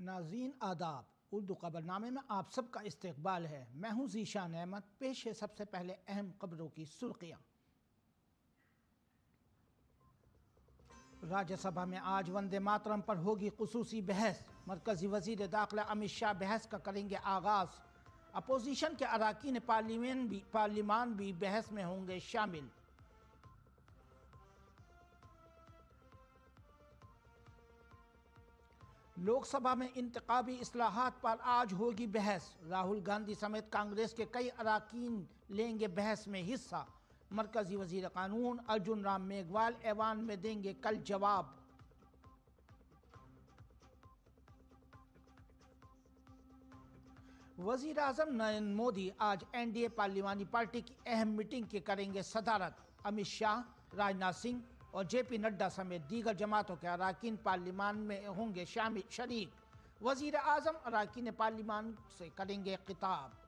नाज़रीन आदाब, उर्दू खबरनामे में आप सबका इस्तकबाल है। मैं हूँ ज़ीशान अहमद। पेश है सबसे पहले अहम खबरों की सुर्खियाँ। राज्यसभा में आज वंदे मातरम पर होगी खुसूसी बहस। मरकजी वजीर दाखिला अमित शाह बहस का करेंगे आगाज। अपोजिशन के अरकान पार्लिमान भी बहस में होंगे शामिल। लोकसभा में इंतखाबी इस्लाहात पर आज होगी बहस। राहुल गांधी समेत कांग्रेस के कई अरकान लेंगे बहस में हिस्सा। मरकजी वजीर कानून अर्जुन राम मेघवाल ऐवान में देंगे कल जवाब। वजीर आजम नरेंद्र मोदी आज एनडीए पार्लिमानी पार्टी की अहम मीटिंग की करेंगे सदारत। अमित शाह, राजनाथ सिंह और जेपी नड्डा समेत दीगर जमातों के अरकान पार्लिमान में होंगे शरीक। वजीर आजम अरकान पार्लिमान से करेंगे खिताब।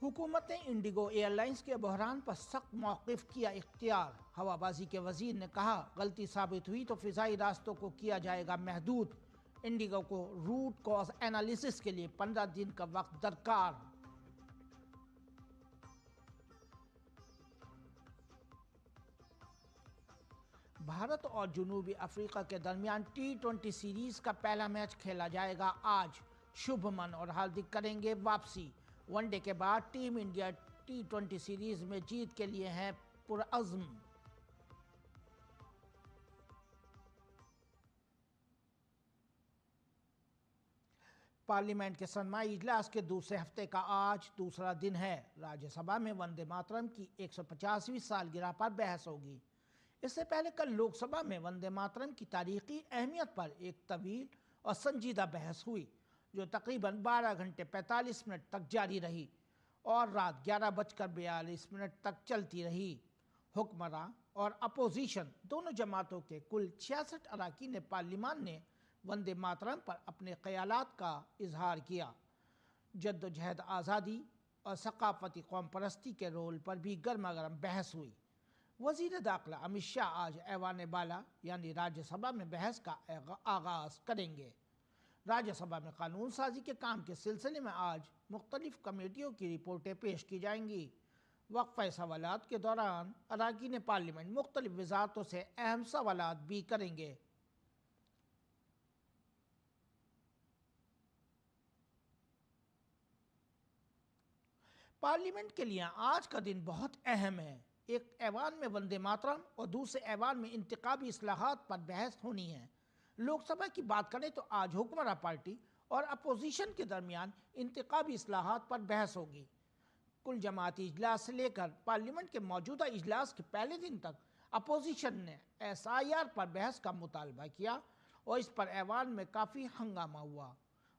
हुकूमत ने इंडिगो एयरलाइंस के बहरान पर सख्त मौक़िफ़ किया इख्तियार। हवाबाजी के वजीर ने कहा, गलती साबित हुई तो फ़िज़ाई रास्तों को किया जाएगा महदूद। इंडिगो को रूट कॉज एनालिसिस के लिए 15 दिन का वक्त दरकार। भारत और जनूबी अफ्रीका के दरमियान T20 सीरीज का पहला मैच खेला जाएगा आज। शुभमन और हार्दिक करेंगे वापसी। वनडे के बाद टीम इंडिया T20 सीरीज में जीत के लिए है पुरअज़्म। पार्लियामेंट के सनमाई इजलास के दूसरे हफ्ते का आज दूसरा दिन है। राज्यसभा में वंदे मातरम की 150वीं सालगिरह पर बहस होगी। इससे पहले कल लोकसभा में वंदे मातरम की तारीखी अहमियत पर एक तवील और संजीदा बहस हुई, जो तकरीबन 12 घंटे 45 मिनट तक जारी रही और रात 11:42 तक चलती रही। हुक्मरान और अपोजिशन दोनों जमातों के कुल 66 अरकान पार्लिमान ने वंदे मातरम पर अपने ख्यालात का इजहार किया। जद्दोजहद आज़ादी और सकाफती कौम परस्ती के रोल पर भी गर्मा गर्म बहस हुई। वजीर दाखिला अमित शाह आज ऐवान बाला यानी राज्यसभा में बहस का आगाज करेंगे। राज्यसभा में कानून साजी के काम के सिलसिले में आज मुख्तलिफ कमेटियों की रिपोर्टें पेश की जाएंगी। वक्फा सवालात के दौरान अरकान पार्लियामेंट मुख्तलिफ वजारतों से अहम सवालात भी करेंगे। पार्लियामेंट के लिए आज का दिन बहुत अहम है। एक ऐवान में वंदे मातरम और दूसरे ऐवान में इंतखाबी इस्लाहात पर बहस होनी है। लोकसभा की बात करें तो आज हुक्मरान पार्टी और अपोजिशन के दरमियान इंतखाबी इस्लाहात पर बहस होगी। कुल जमाती इजलास से लेकर पार्लियामेंट के मौजूदा इजलास के पहले दिन तक अपोजिशन ने SIR पर बहस का मुतालबा किया और इस पर ऐवान में काफ़ी हंगामा हुआ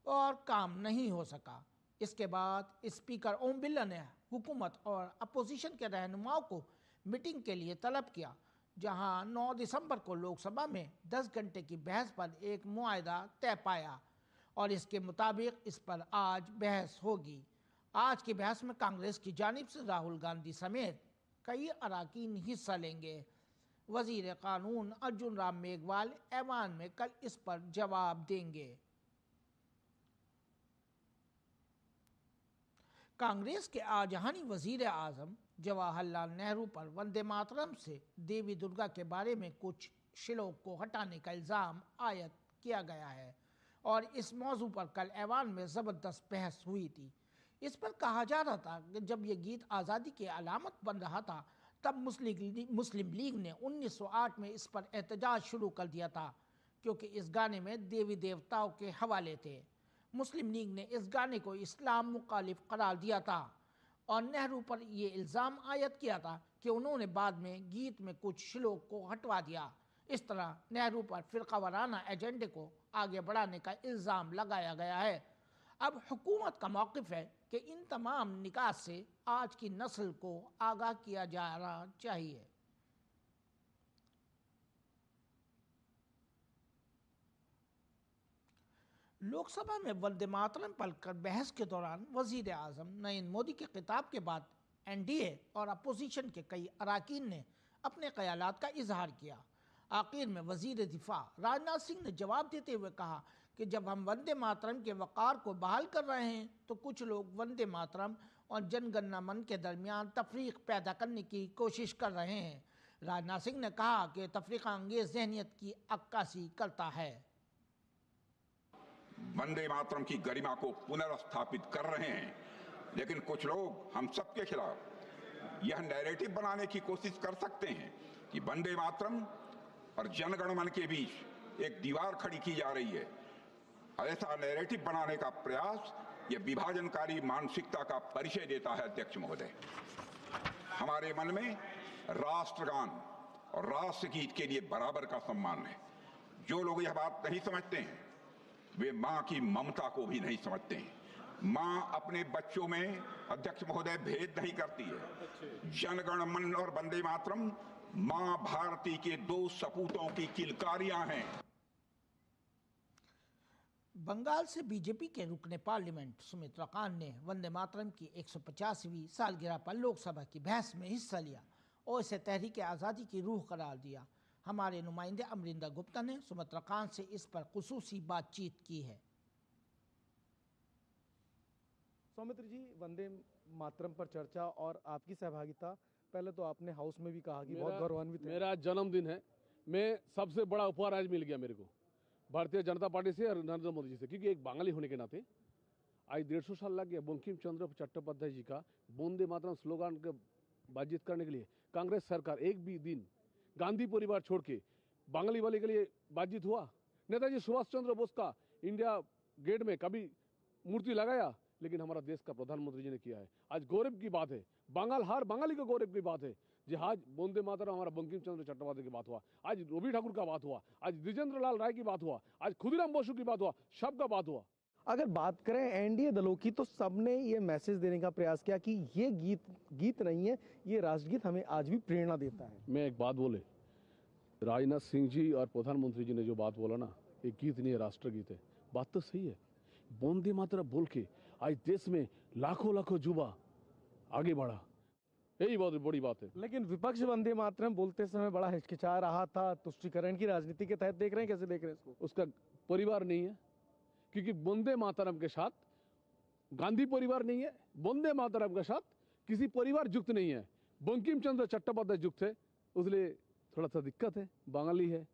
और काम नहीं हो सका। इसके बाद स्पीकर ओम बिरला ने हुकूमत और अपोजिशन के रहनुमाओं को मीटिंग के लिए तलब किया, जहां 9 दिसंबर को लोकसभा में 10 घंटे की बहस पर एक मुआहदा तय पाया और इसके मुताबिक इस पर आज बहस होगी। आज की बहस में कांग्रेस की जानिब से राहुल गांधी समेत कई अरकान हिस्सा लेंगे। वजीर कानून अर्जुन राम मेघवाल ऐवान में कल इस पर जवाब देंगे। कांग्रेस के आजहानी वजीर आजम जवाहरलाल नेहरू पर वंदे मातरम से देवी दुर्गा के बारे में कुछ श्लोक को हटाने का इल्ज़ाम आयद किया गया है और इस मौजू पर कल ऐवान में ज़बरदस्त बहस हुई थी। इस पर कहा जा रहा था कि जब यह गीत आज़ादी की अलामत बन रहा था, तब मुस्लिम लीग ने 1908 में इस पर एहतजाज शुरू कर दिया था, क्योंकि इस गाने में देवी देवताओं के हवाले थे। मुस्लिम लीग ने इस गाने को इस्लाम मुखालिफ करार दिया था और नेहरू पर यह इल्ज़ाम आयद किया था कि उन्होंने बाद में गीत में कुछ श्लोक को हटवा दिया। इस तरह नेहरू पर फ़िरका वाराना एजेंडे को आगे बढ़ाने का इल्ज़ाम लगाया गया है। अब हुकूमत का मौक़िफ़ है कि इन तमाम निकात से आज की नस्ल को आगाह किया जाना चाहिए। लोकसभा में वंदे मातरम पर बहस के दौरान वजीर आजम नरेंद्र मोदी के खिताब के बाद एनडीए और अपोजिशन के कई अरकान ने अपने ख्यालात का इजहार किया। आखिर में वजीर दिफा राजनाथ सिंह ने जवाब देते हुए कहा कि जब हम वंदे मातरम के वक़ार को बहाल कर रहे हैं तो कुछ लोग वंदे मातरम और जनगणना मन के दरमियान तफरीक पैदा करने की कोशिश कर रहे हैं। राजनाथ सिंह ने कहा कि तफरीका अंगेज जहनीत की अक्कासी करता है। वंदे मातरम की गरिमा को पुनर्स्थापित कर रहे हैं, लेकिन कुछ लोग हम सबके खिलाफ यह नैरेटिव बनाने की कोशिश कर सकते हैं कि वंदे मातरम और जनगण मन के बीच एक दीवार खड़ी की जा रही है। ऐसा नैरेटिव बनाने का प्रयास यह विभाजनकारी मानसिकता का परिचय देता है। अध्यक्ष महोदय, हमारे मन में राष्ट्रगान और राष्ट्रगीत के लिए बराबर का सम्मान है। जो लोग यह बात नहीं समझते हैं वे मां की ममता को भी नहीं समझते हैं। मां अपने बच्चों में, अध्यक्ष महोदय, भेद नहीं करती है। जनगण मन और वंदे मातरम मां भारती के दो सपूतों की किलकारियां हैं। बंगाल से बीजेपी के रुकने पार्लियामेंट सुमित्रा कांत ने वंदे मातरम की 150वीं सालगिरह पर लोकसभा की बहस में हिस्सा लिया और इसे तहरीक आज़ादी की रूह करार दिया। हमारे नुमाइंदे अमरिंदर गुप्ता ने सुमित्रा कांत से इस पर खुसूसी बातचीत की है। सौमित्र जी, वंदे मातरम पर चर्चा और आपकी सहभागिता, पहले तो आपने हाउस में भी कहा कि बहुत गौरवान्वित है। मेरा जन्मदिन है, मैं सबसे बड़ा उपहार आज मिल गया मेरे को भारतीय जनता पार्टी से और नरेंद्र मोदी जी से, क्योंकि एक बांगाली होने के नाते आज 150 साल लग गया बंकिम चंद्र चट्टोपाध्याय जी का वंदे मातरम स्लोगान के बातचीत करने के लिए। कांग्रेस सरकार एक भी दिन गांधी परिवार छोड़ के बांगाली वाले के लिए बातचीत हुआ? नेताजी सुभाष चंद्र बोस का इंडिया गेट में कभी मूर्ति लगाया? लेकिन हमारा देश का प्रधानमंत्री जी ने किया है। आज गौरव की बात है, हर बांगाली का गौरव की बात है। जी, आज वंदे मातरम हमारा बंकिम चंद्र चट्टोपाध्याय की बात हुआ, आज रवि ठाकुर का बात हुआ, आज द्विजेंद्र लाल राय की बात हुआ, आज खुदीराम बोसू की बात हुआ, सबका बात हुआ। अगर बात करें एनडीए दलों की, तो सबने ये मैसेज देने का प्रयास किया कि ये गीत नहीं है, ये राष्ट्रगीत हमें आज भी प्रेरणा देता है। मैं एक बात बोले, राजनाथ सिंह जी और प्रधानमंत्री जी ने जो बात बोला ना, ये गीत नहीं है, राष्ट्रगीत है। बात तो सही है। वंदे मातरम बोल के आज देश में लाखों लाखों युवा आगे बढ़ा, यही बहुत बड़ी बात है। लेकिन विपक्ष वंदे मातरम बोलते समय बड़ा हिचकिचा रहा था। तुष्टीकरण की राजनीति के तहत देख रहे हैं, कैसे देख रहे हैं इसको? उसका परिवार नहीं है, क्योंकि वंदे मातरम के साथ गांधी परिवार नहीं है, वंदे मातरम के साथ किसी परिवार युक्त नहीं है। बंकिम चंद्र चट्टोपाध्याय युक्त है, इसलिए थोड़ा सा दिक्कत है। बांगाली है।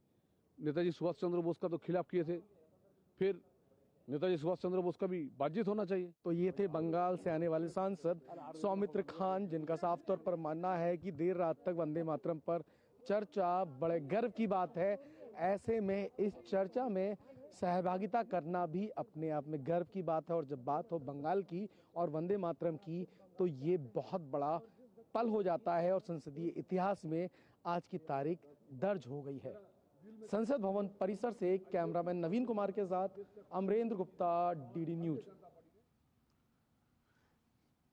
नेताजी सुभाष चंद्र बोस का तो खिलाफ किए थे, फिर नेताजी सुभाष चंद्र बोस का भी बातचीत होना चाहिए। तो ये थे बंगाल से आने वाले सांसद सौमित्र खान, जिनका साफ तौर पर मानना है कि देर रात तक वंदे मातरम पर चर्चा बड़े गर्व की बात है। ऐसे में इस चर्चा में सहभागिता करना भी अपने आप में गर्व की बात है। और जब बात हो बंगाल की और वंदे मातरम की, तो ये बहुत बड़ा पल हो जाता है और संसदीय इतिहास में आज की तारीख दर्ज हो गई है। संसद भवन परिसर से कैमरामैन नवीन कुमार के साथ Amarendra Gupta, DD News.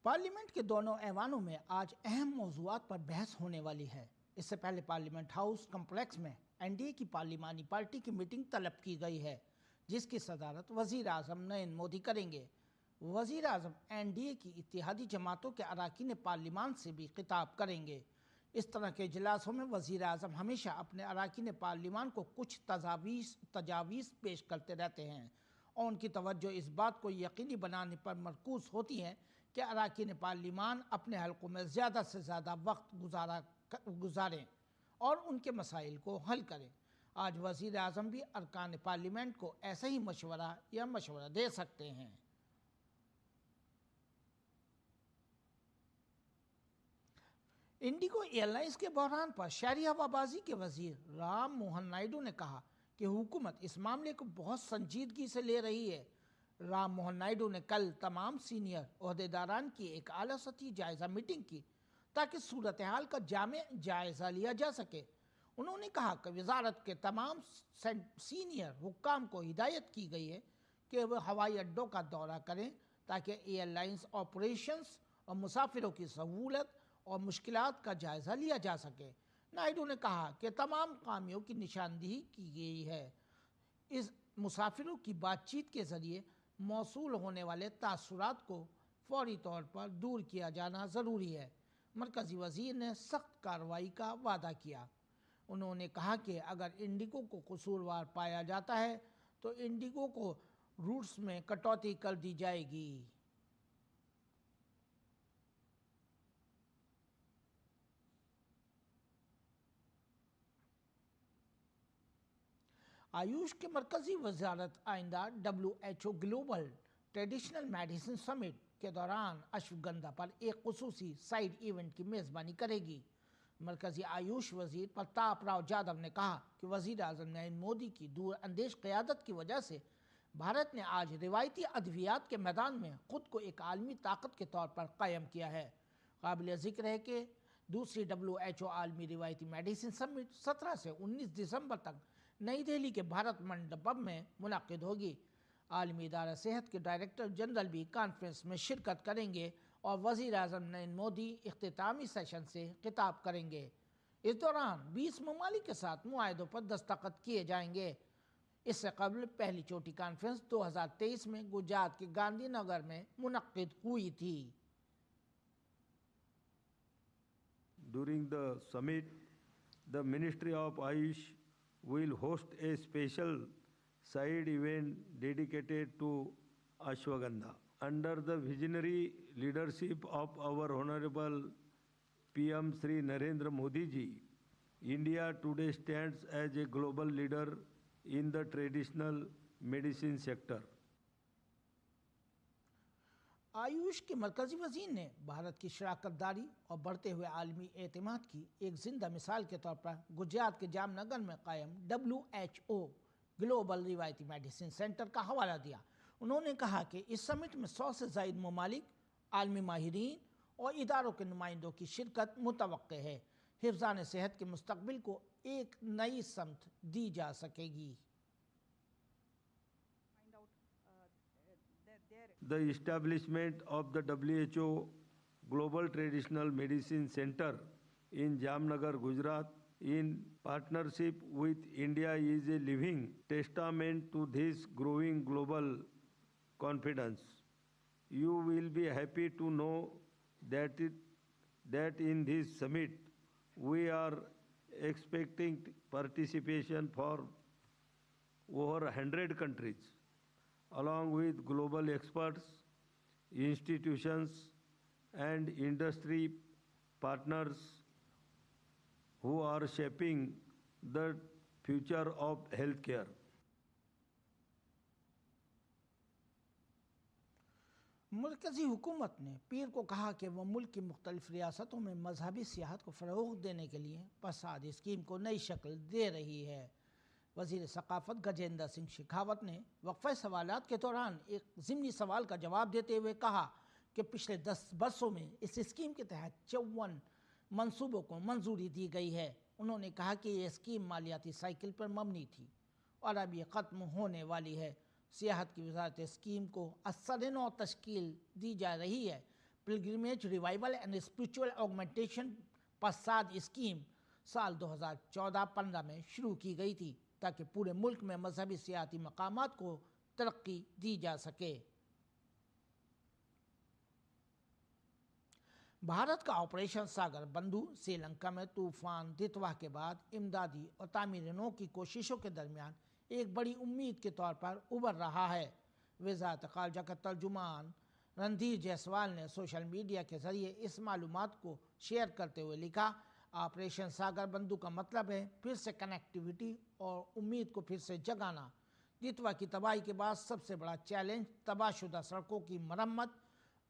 Parliament के दोनों ऐवानों में आज अहम मौज़ूआत पर बहस होने वाली है। इससे पहले पार्लियामेंट हाउस कम्प्लेक्स में एनडीए की पार्लिमानी पार्टी की मीटिंग तलब की गई है, जिसकी सदारत वज़ीर आज़म नरेंद्र मोदी करेंगे। वज़ीर आज़म एनडीए की इत्तेहादी जमातों के अरकान पार्लिमान से भी खिताब करेंगे। इस तरह के इजलासों में वज़ीर आज़म हमेशा अपने अरकान पार्लिमान को कुछ तजावीज़ पेश करते रहते हैं और उनकी तवज्जो इस बात को यकीनी बनाने पर मरकूज़ होती है कि अरकान पार्लिमान अपने हलकों में ज़्यादा से ज़्यादा वक्त गुजारें और उनके मसाइल को हल करें। आज वज़ीर आज़म भी अरकान पार्लियामेंट को ऐसा ही मशवरा दे सकते हैं। इंडिगो एयरलाइंस के बहरान पर शहरी हवाबाजी के वजीर राम मोहन नायडू ने कहा कि हुकूमत इस मामले को बहुत संजीदगी से ले रही है। राम मोहन नायडू ने कल तमाम सीनियर ओहदेदारान की एक आला सतही जायज़ा मीटिंग की ताकि सूरत हाल का जायज़ा लिया जा सके। उन्होंने कहा कि वजारत के तमाम सीनियर हुक्काम को हिदायत की गई है कि वह हवाई अड्डों का दौरा करें ताकि एयरलाइंस ऑपरेशंस और मुसाफिरों की सहूलत और मुश्किलात का जायज़ा लिया जा सके। नायडू ने कहा कि तमाम कामियों की निशानदेही की गई है। इस मुसाफिरों की बातचीत के ज़रिए मौसूल होने वाले तासुरात को फौरी तौर पर दूर किया जाना ज़रूरी है। मरकजी वजीर ने सख्त कार्रवाई का वादा किया। उन्होंने कहा कि अगर इंडिगो को कसूरवार पाया जाता है तो इंडिगो को रूट्स में कटौती कर दी जाएगी। आयुष के मरकजी वजारत आइंदा WHO global traditional medicine summit के दौरान अश्वगंधा पर एक खुसूसी साइड इवेंट की मेज़बानी करेगी। मरकजी आयुष वजीर प्रताप राव यादव ने कहा कि वजीर आजम नरेंद्र मोदी की दूरअंदेश क़यादत की वजह से भारत ने आज रिवायती अद्वियात के मैदान में खुद को एक आलमी ताकत के तौर पर कायम किया है। काबिल ज़िक्र है कि दूसरी WHO आलमी रिवायती मेडिसिन समिट 17 से 19 दिसंबर तक नई दिल्ली के भारत मंडपम में मुनक़िद होगी। आलमी इदारा सेहत के डायरेक्टर जनरल भी कॉन्फ्रेंस में शिरकत करेंगे और वज़ीर आज़म नरेंद्र मोदी इख्तितामी सेशन से खिताब करेंगे। इस दौरान 20 ममालिक के साथ मुआहदों पर दस्तखत किए जाएंगे। इससे कबल पहली चोटी कॉन्फ्रेंस 2023 में गुजरात के गांधीनगर में मुनक़िद हुई थी। During the summit, the Ministry of Ayush will host a special side event dedicated to Ashwagandha. Under the visionary leadership of our Honorable PM Shri Narendra Modi ji, India today stands as a global leader in the traditional medicine sector. Ayush के मरकजी वजीर ने भारत की शराकतदारी और बढ़ते हुए आलमी एतमाद की एक जिंदा मिसाल के तौर पर गुजरात के जामनगर में कायम WHO ग्लोबल रिवायती मेडिसिन सेंटर का हवाला दिया। उन्होंने कहा कि इस समिट में 100 से ज़ायद ममालिक, आलमी माहिरीन और इदारों के नुमाइंदों की शिरकत मुतवक्के है। हिफ्ज़ान सेहत के मुस्तकबिल को एक नई समत दी जा सकेगी। The establishment of the WHO Global Traditional Medicine Center in Jamnagar, Gujarat, in partnership with India is a living testament to this growing global confidence. You will be happy to know that in this summit we are expecting participation for over 100 countries, along with global experts, institutions, and industry partners who are shaping the future of healthcare. मरकजी हुकूमत ने पीर को कहा कि वह मुल्क की मुख्तलिफ रियासतों में मजहबी सियाहत को फ़रोग़ देने के लिए फसाद स्कीम को नई शक्ल दे रही है। वज़ीर सकाफ़त गजेंद्र सिंह शेखावत ने वक्फ़े सवालात के दौरान एक ज़िमनी सवाल का जवाब देते हुए कहा कि पिछले 10 बरसों में इस स्कीम के तहत 54 मंसूबों को मंजूरी दी गई है। उन्होंने कहा कि यह स्कीम मालियाती साइकिल पर मबनी थी और अब ये ख़त्म होने वाली है। सियाहत की वजारत स्कीम को असर-ए-नौ तश्कील दी जा रही है। Pilgrimage revival and spiritual augmentation फसाद स्कीम साल 2014-15 में शुरू की गई थी ताकि पूरे मुल्क में मजहबी सियाती मकामात को तरक्की दी जा सके। भारत का ऑपरेशन सागर बंधु श्रीलंका में तूफान दितवा के बाद इमदादी और तामीरी नौ की कोशिशों के दरमियान एक बड़ी उम्मीद के तौर पर उभर रहा है। वज़ारत ख़ारिजा का तर्जुमान रणधीर जायसवाल ने सोशल मीडिया के ज़रिए इस मालूमात को शेयर करते हुए लिखा, ऑपरेशन सागर बंधु का मतलब है फिर से कनेक्टिविटी और उम्मीद को फिर से जगाना। दितवा की तबाही के बाद सबसे बड़ा चैलेंज तबाहशुदा सड़कों की मरम्मत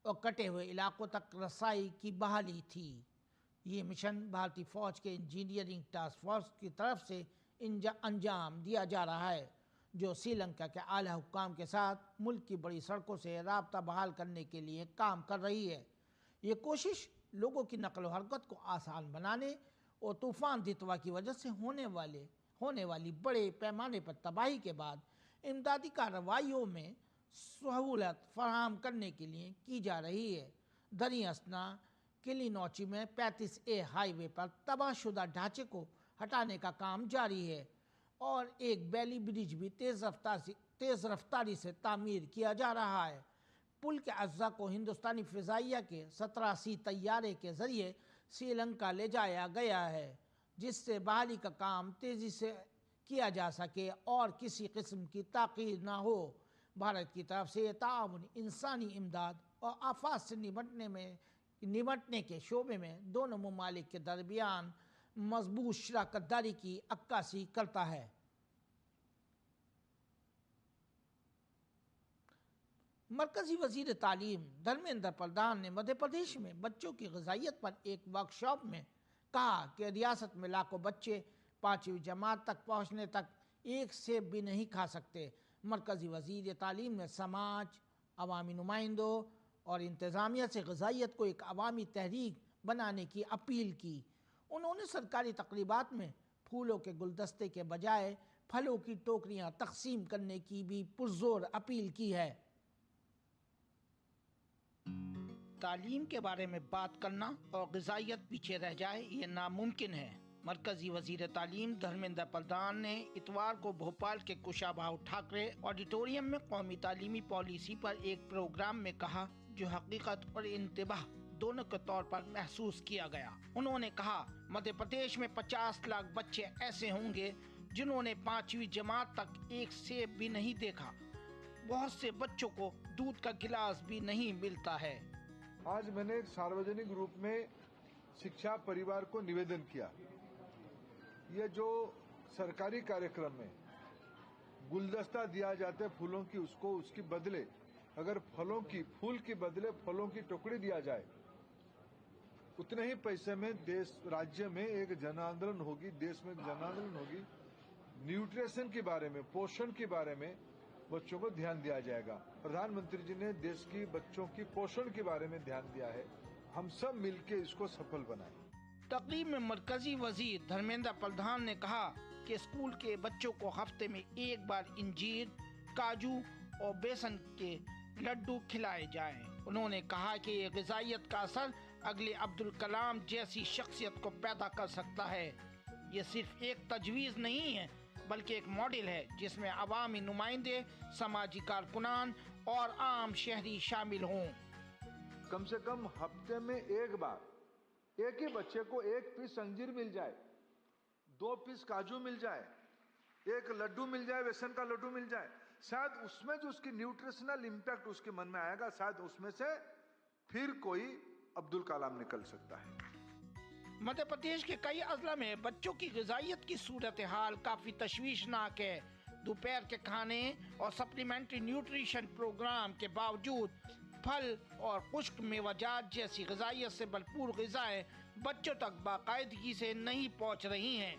और कटे हुए इलाकों तक रसाई की बहाली थी। ये मिशन भारतीय फ़ौज के इंजीनियरिंग टास्क फोर्स की तरफ से अंजाम दिया जा रहा है, जो श्रीलंका के आला हुक्काम के साथ मुल्क की बड़ी सड़कों से राब्ता बहाल करने के लिए काम कर रही है। ये कोशिश लोगों की नकल व हरकत को आसान बनाने और तूफ़ान दितवा की वजह से होने वाली बड़े पैमाने पर तबाही के बाद इमदादी कार्रवाइयों में सहूलत फराहम करने के लिए की जा रही है। दरी असना किलिनौची में 35A हाईवे पर तबाहशुदा ढांचे को हटाने का काम जारी है और एक बैली ब्रिज भी तेज़ रफ्तारी से तामीर किया जा रहा है। पुल के अज्जा को हिंदुस्तानी फ़िज़ाइया के 17C तैयारे के ज़रिए श्रीलंका ले जाया गया है, जिससे बहाली का काम तेजी से किया जा सके और किसी किस्म की ताक़ीर ना हो। भारत की तरफ से ताउन, इंसानी इमदाद और आफात से निपटने के शोबे में दोनों ममालिक के दरमियान मजबूत शराकतदारी की अक्कासी करता है। मरकजी वजीर तालीम धर्मेंद्र प्रधान ने मध्य प्रदेश में बच्चों की ग़िज़ाइयत पर एक वर्कशॉप में कहा कि रियासत में लाखों बच्चे 5वीं जमात तक पहुँचने तक एक सेब भी नहीं खा सकते। मरकजी वजीर तालीम ने समाज, अवामी नुमाइंदों और इंतज़ामिया से ग़िज़ाइयत को एक अवामी तहरीक बनाने की अपील की। उन्होंने सरकारी तकरीबात में फूलों के गुलदस्ते के बजाय फलों की टोकरियां तकसीम करने की भी पुरजोर अपील की है। तालीम के बारे में बात करना और ग़िज़ाइयत पीछे रह जाए, ये नामुमकिन है। मरकजी वजीर तालीम धर्मेंद्र प्रधान ने इतवार को भोपाल के कुशाभाऊ ठाकरे ऑडिटोरियम में कौमी तालीमी पॉलिसी पर एक प्रोग्राम में कहा, जो हकीकत और इंतबाह दोनों के तौर पर महसूस किया गया। उन्होंने कहा, मध्य प्रदेश में 50 लाख बच्चे ऐसे होंगे जिन्होंने 5वीं जमात तक एक सेब भी नहीं देखा। बहुत से बच्चों को दूध का गिलास भी नहीं मिलता है। आज मैंने एक सार्वजनिक रूप में शिक्षा परिवार को निवेदन किया, ये जो सरकारी कार्यक्रम में गुलदस्ता दिया जाता है फूलों की, उसकी बदले अगर फूल की बदले फलों की टुकड़ी दिया जाए, उतने ही पैसे में राज्य में एक जन आंदोलन होगी, देश में एक जन आंदोलन होगी। न्यूट्रिशन के बारे में, पोषण के बारे में बच्चों को ध्यान दिया जाएगा। प्रधानमंत्री जी ने देश की बच्चों की पोषण के बारे में ध्यान दिया है। हम सब मिलकर इसको सफल बनाएं। तकरीब में मरकजी वजीर धर्मेंद्र प्रधान ने कहा कि स्कूल के बच्चों को हफ्ते में एक बार इंजीर, काजू और बेसन के लड्डू खिलाए जाएं। उन्होंने कहा कि ये ग़िज़ाइयत का असर अगले अब्दुल कलाम जैसी शख्सियत को पैदा कर सकता है। ये सिर्फ एक तजवीज़ नहीं है, बल्कि एक मॉडल है जिसमें अवामी नुमाइंदे, समाजी कारकुनान और आम शहरी शामिल हों। कम से कम हफ्ते में एक बार एक ही बच्चे को 1 पीस अंजीर मिल जाए, 2 पीस काजू मिल जाए, 1 लड्डू मिल जाए, बेसन का लड्डू मिल जाए, शायद उसमें जो उसकी न्यूट्रिशनल इम्पैक्ट उसके मन में आएगा, शायद उसमें से फिर कोई अब्दुल कलाम निकल सकता है। मध्य प्रदेश के कई अजला में बच्चों की ग़िज़ाइयत की सूरत हाल काफ़ी तशवीशनाक है। दोपहर के खाने और सप्लीमेंट्री न्यूट्रिशन प्रोग्राम के बावजूद फल और खुश्क मेवाजात जैसी ग़िज़ाइयत से भरपूर ग़िज़ाएं बच्चों तक बाकायदगी से नहीं पहुंच रही हैं।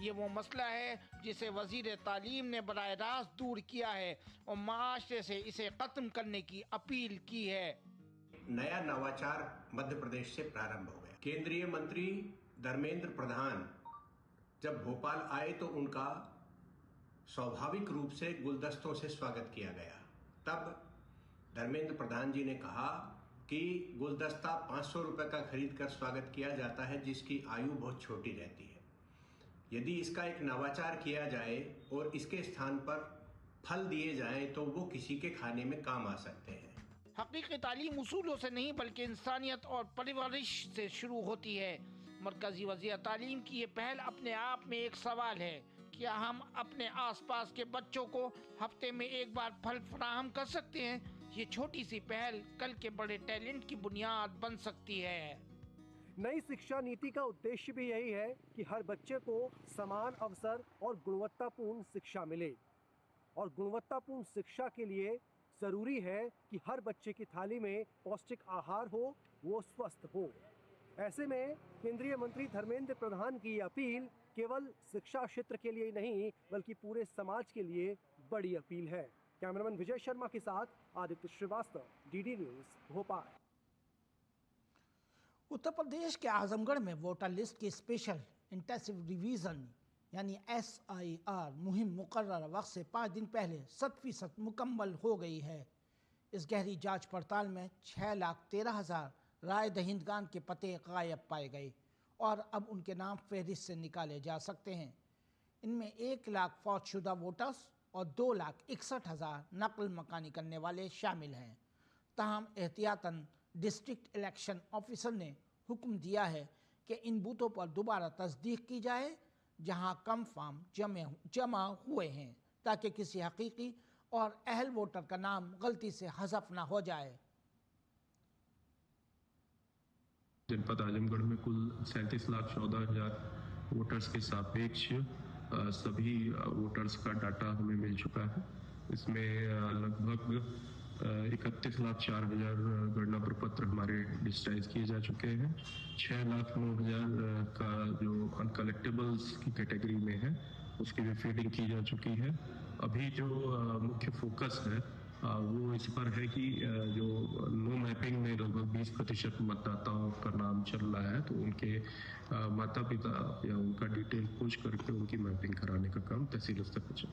ये वो मसला है जिसे वज़ीर तालीम ने बराह रास्त दूर किया है और माशरे से इसे ख़त्म करने की अपील की है। नया नवाचार मध्य प्रदेश से प्रारंभ हो गया। केंद्रीय मंत्री धर्मेंद्र प्रधान जब भोपाल आए तो उनका स्वाभाविक रूप से गुलदस्तों से स्वागत किया गया। तब धर्मेंद्र प्रधान जी ने कहा कि गुलदस्ता 500 रुपए का खरीद कर स्वागत किया जाता है, जिसकी आयु बहुत छोटी रहती है। यदि इसका एक नवाचार किया जाए और इसके स्थान पर फल दिए जाएं तो वो किसी के खाने में काम आ सकते हैं। हकीकी तालीम उसूलों से नहीं बल्कि इंसानियत और परवरिश से शुरू होती है। मरकजी वज़ीर तालीम की ये पहल अपने आप में एक सवाल है, क्या हम अपने आसपास के बच्चों को हफ्ते में एक बार फल फराहम कर सकते हैं? ये छोटी सी पहल कल के बड़े टैलेंट की बुनियाद बन सकती है। नई शिक्षा नीति का उद्देश्य भी यही है कि हर बच्चे को समान अवसर और गुणवत्तापूर्ण शिक्षा मिले, और गुणवत्तापूर्ण शिक्षा के लिए ज़रूरी है कि हर बच्चे की थाली में पौष्टिक आहार हो, वो स्वस्थ हो। ऐसे में केंद्रीय मंत्री धर्मेंद्र प्रधान की अपील केवल शिक्षा क्षेत्र के लिए नहीं बल्कि पूरे समाज के लिए बड़ी अपील है। कैमरामैन विजय शर्मा के साथ आदित्य श्रीवास्तव, डीडी न्यूज़, भोपाल। उत्तर प्रदेश के आजमगढ़ में वोटर लिस्ट की स्पेशल इंटेंसिव रिवीजन यानी SIR मुहिम मुकर्रर वक्त से 5 दिन पहले 100% मुकम्मल हो गई है। इस गहरी जांच पड़ताल में 6,13,000 राय दहिंदगान के पते गायब पाए गए और अब उनके नाम फहरिस्त से निकाले जा सकते हैं। इनमें 1 लाख फौजशुदा वोटर्स और 2,61,000 नकल मकानी करने वाले शामिल हैं। ताहम एहतियातन डिस्ट्रिक्ट इलेक्शन ऑफिसर ने हुक्म दिया है कि इन बूथों पर दोबारा तस्दीक की जाए जहां कम फॉर्म जमा हुए हैं, ताकि किसी हकीकी और अहल वोटर का नाम गलती से हज़फ ना हो जाए। जनपद आजमगढ़ में कुल 37,14,000 वोटर्स के सापेक्ष सभी वोटर्स का डाटा हमें मिल चुका है। इसमें लगभग 31,04,000 गणना प्रपत्र हमारे डिजिटाइज किए जा चुके हैं। 6,09,000 का जो अनकलेक्टेबल्स की कैटेगरी में है उसकी भी फीडिंग की जा चुकी है। अभी जो मुख्य फोकस है वो इस पर है कि जो नो मैपिंग में लगभग 20% मतदाताओं का नाम चल रहा है, तो उनके माता पिता या उनका डिटेल पूछ करके उनकी मैपिंग कराने का काम तहसील स्तर पर चल।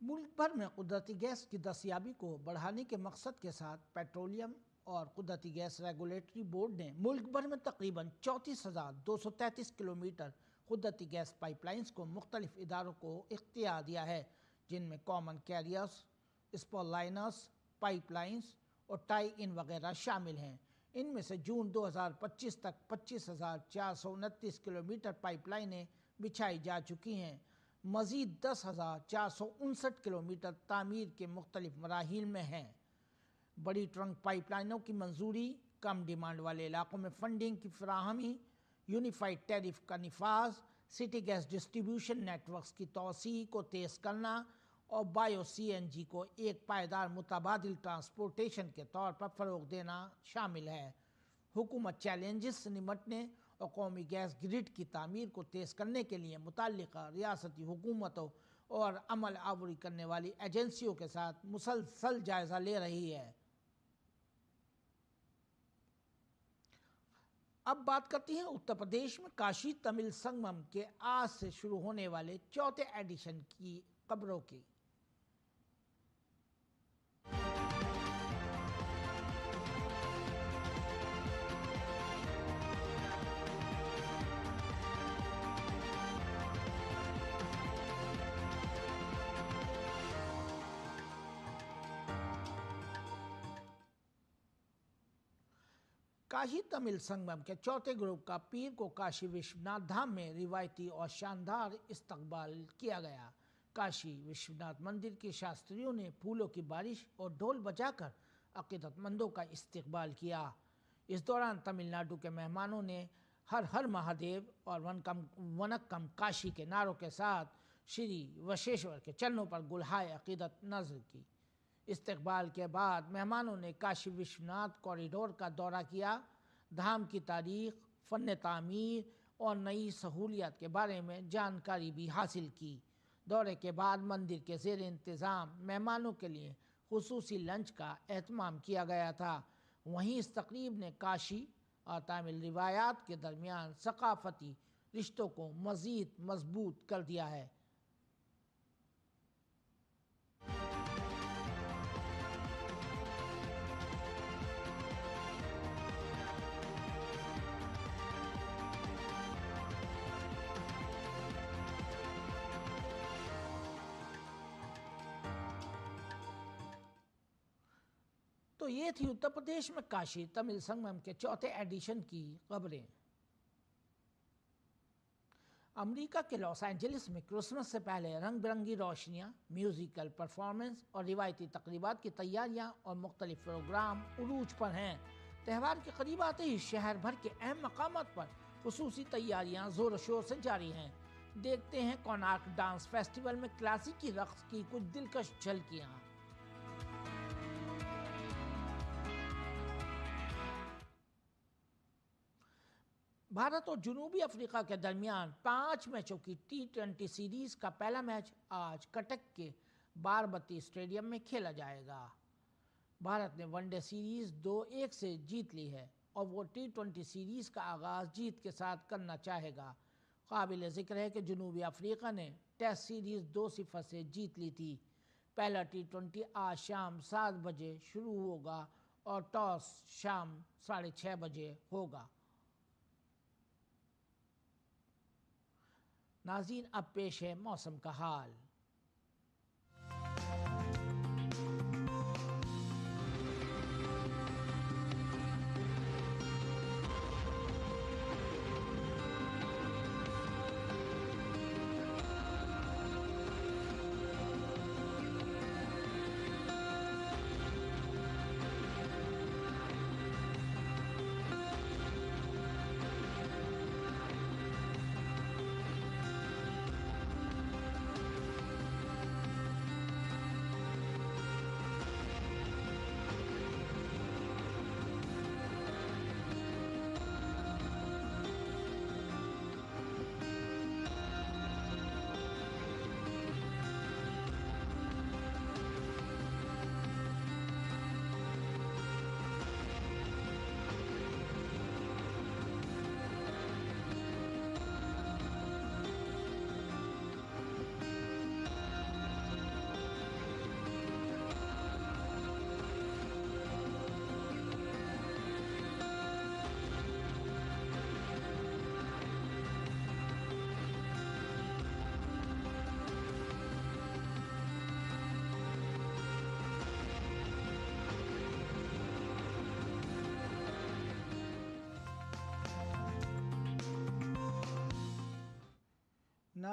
मुल्क भर में कुदरती गैस की दस्तयाबी को बढ़ाने के मकसद के साथ पेट्रोलियम और कुदरती गैस रेगुलेटरी बोर्ड ने मुल्क भर में तकरीबन 34,233 किलोमीटर कुदरती गैस पाइपलाइंस को मुख्तलिफ इदारों को इख्तियार दिया है, जिनमें common carriers, Supaul liners, pipelines और टाई इन वगैरह शामिल हैं। इनमें से जून 2025 तक 25,429 किलोमीटर पाइपलाइनें बिछाई जा चुकी हैं। मज़ीद 10,459 किलोमीटर तामीर के मुख्तलिफ मराहिल में हैं। बड़ी ट्रंक पाइपलाइनों की मंजूरी, कम डिमांड वाले इलाकों में फंडिंग की फराहमी, यूनिफाइड टैरिफ का निफाज, सिटी गैस डिस्ट्रीब्यूशन नेटवर्क्स की तोसी को तेज़ करना और बायो CNG को एक पायदार मुतबादिल ट्रांसपोर्टेशन के तौर पर फ़रोग देना शामिल है। हुकूमत चैलेंजेस से निमटने और कौमी गैस ग्रिड की तामीर को तेज़ करने के लिए मुतल्लिका रियासती हुकूमतों और अमल आवरी करने वाली एजेंसियों के साथ मुसलसल जायज़ा ले रही है। अब बात करती हैं उत्तर प्रदेश में काशी तमिल संगमम के आज से शुरू होने वाले चौथे एडिशन की खबरों की। काशी तमिल संगमम के चौथे ग्रुप का पीर को काशी विश्वनाथ धाम में रिवायती और शानदार इस्तकबाल किया गया। काशी विश्वनाथ मंदिर के शास्त्रियों ने फूलों की बारिश और ढोल बजाकर अकीदतमंदों का इस्तकबाल किया। इस दौरान तमिलनाडु के मेहमानों ने हर हर महादेव और वनक्कम काशी के नारों के साथ श्री वशेश्वर के चरणों पर गुलहाय अकीदत नजर की। इस्तकबाल के बाद मेहमानों ने काशी विश्वनाथ कॉरिडोर का दौरा किया, धाम की तारीख, फ़न तामीर और नई सहूलियत के बारे में जानकारी भी हासिल की। दौरे के बाद मंदिर के ज़ेर इंतज़ाम मेहमानों के लिए खुसूसी लंच का एहतमाम किया गया था। वहीं इस तकरीब ने काशी और तमिल रिवायात के दरमियान सकाफती रिश्तों को मज़ीद मजबूत कर दिया है। तो ये थी उत्तर प्रदेश में काशी तमिल संगमम के चौथे एडिशन की खबरें। अमेरिका के लॉस एंजलिस में क्रिसमस से पहले रंग बिरंगी रोशनियां, म्यूजिकल परफॉर्मेंस और रिवायती तकरीबात की तैयारियां और मुख्तलिफ प्रोग्राम उरूज पर हैं। त्यौहार के करीब आते ही शहर भर के अहम मकामात पर खुसूसी तैयारियां जोर शोर से जारी हैं। देखते हैं कोणार्क डांस फेस्टिवल में क्लासिकी रक्स की कुछ दिलकश झलकियां। भारत और जनूबी अफ्रीका के दरमियान 5 मैचों की T20 सीरीज का पहला मैच आज कटक के बारबती स्टेडियम में खेला जाएगा। भारत ने वनडे सीरीज 2-1 से जीत ली है और वो T20 सीरीज का आगाज जीत के साथ करना चाहेगा। काबिल जिक्र है कि जनूबी अफ्रीका ने टेस्ट सीरीज 2-0 से जीत ली थी। पहला T20 आज शाम 7 बजे शुरू होगा और टॉस शाम 6:30 बजे होगा। नाज़रीन, अब पेश है मौसम का हाल।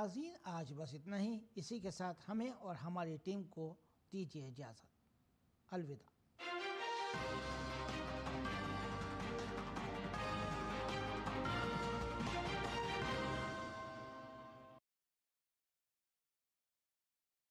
नाज़रीन, आज बस इतना ही। इसी के साथ हमें और हमारी टीम को दीजिए इजाज़त। अलविदा।